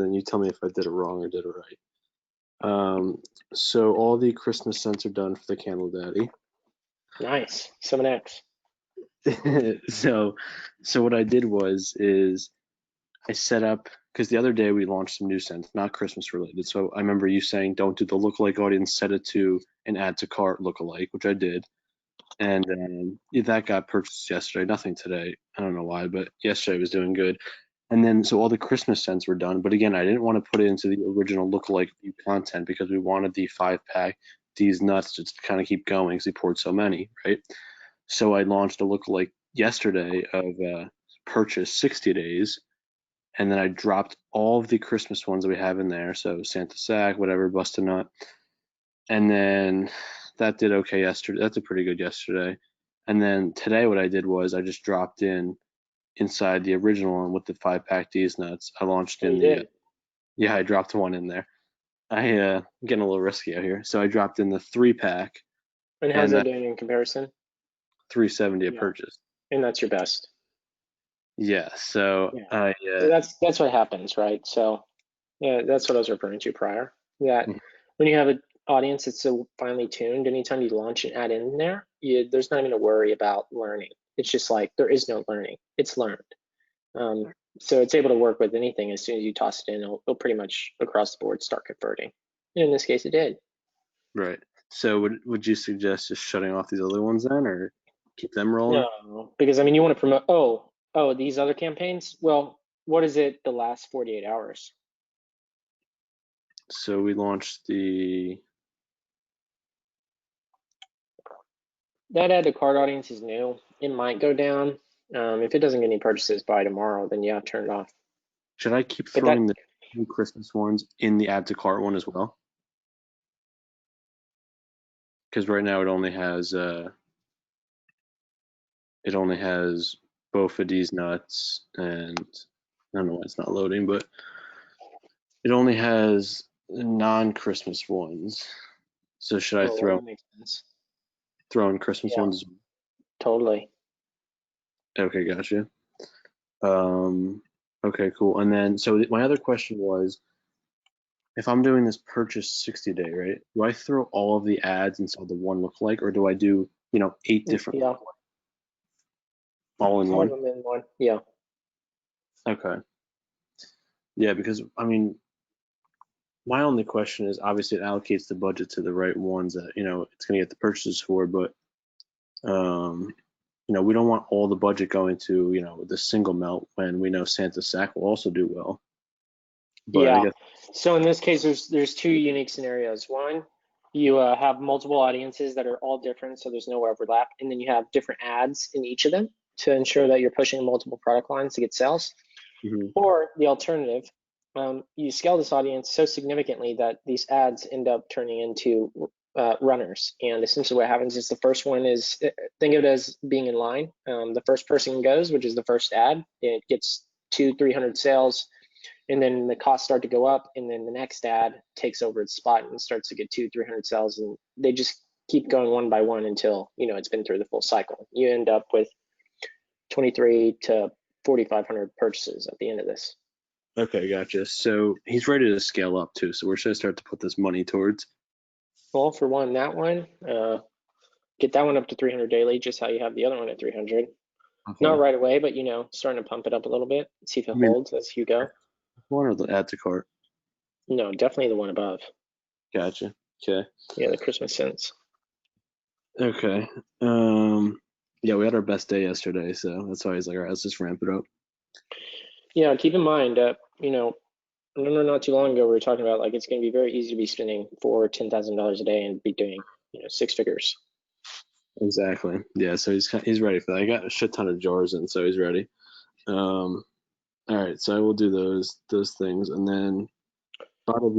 then you tell me if I did it wrong or did it right. So all the Christmas scents are done for the Candle Daddy. Nice. 7X. So what I did is I set up, because the other day we launched some new scents, not Christmas related. So I remember you saying don't do the lookalike audience, set it to an add to cart lookalike, which I did. And that got purchased yesterday. Nothing today. I don't know why, but yesterday was doing good. And then so all the Christmas scents were done. But again, I didn't want to put it into the original lookalike view content because we wanted the 5-pack These Nuts just to kind of keep going because he poured so many, right? So I launched a lookalike yesterday of purchase 60 days. And then I dropped all of the Christmas ones that we have in there. So Santa Sack, whatever, Bust a Nut. And then that did okay yesterday. That did pretty good yesterday. And then today what I did was I just dropped inside the original one with the 5-pack These Nuts. I launched in yeah, I dropped one in there. I'm getting a little risky out here. So I dropped in the 3-pack. And how's that doing in comparison? $370 a purchase. And that's your best. Yeah, so that's what happens, right? So yeah, that's what I was referring to prior. That when you have an audience that's so finely tuned, anytime you launch an ad in there, there's not even a worry about learning. It's just like there is no learning. It's learned. So it's able to work with anything. As soon as you toss it in, it'll pretty much across the board start converting. And in this case, it did. Right. So would you suggest just shutting off these other ones then, or keep them rolling? No, because I mean, you want to promote. Oh, these other campaigns. Well, what is it? The last 48 hours. So we launched that add to cart audience is new. It might go down. If it doesn't get any purchases by tomorrow, then yeah, turn it off. Should I keep throwing the new Christmas ones in the add to cart one as well? Because right now it only has both of these nuts, and I don't know why it's not loading, but it only has non-Christmas ones. So should I throw in Christmas ones? Totally. Okay, gotcha. Okay, cool. And then, so my other question was, if I'm doing this purchase 60 day, right? Do I throw all of the ads inside the one lookalike, or do I do, 8 different? Yeah. All in one? one? All of them in one. Yeah. Okay. Yeah, because I mean, my only question is obviously it allocates the budget to the right ones that it's going to get the purchases for, but we don't want all the budget going to the single melt when we know Santa Sack will also do well. But yeah. So in this case, there's two unique scenarios. One, you have multiple audiences that are all different, so there's no overlap, and then you have different ads in each of them to ensure that you're pushing multiple product lines to get sales. Or the alternative, you scale this audience so significantly that these ads end up turning into runners. And essentially what happens is the first one is, think of it as being in line. The first person goes, which is the first ad, it gets 200-300 sales, and then the costs start to go up, and then the next ad takes over its spot and starts to get 200-300 sales, and they just keep going one by one until it's been through the full cycle. You end up with 23 to 4,500 purchases at the end of this. Okay, gotcha. So he's ready to scale up too. So where should I start to put this money towards? Well, for one, that one, get that one up to 300 daily, just how you have the other one at 300. Okay. Not right away, but starting to pump it up a little bit, see if it holds as you go. One or the add to cart? No, definitely the one above. Gotcha. Okay. Yeah, the Christmas scents. Okay. Yeah, we had our best day yesterday, so that's why he's like, all right, let's just ramp it up. Yeah, keep in mind, I remember not too long ago we were talking about like it's going to be very easy to be spending $10,000 a day and be doing 6 figures. Exactly. Yeah, so he's ready for that. I got a shit ton of jars in, so he's ready. All right, so I will do those things, and then bada bing.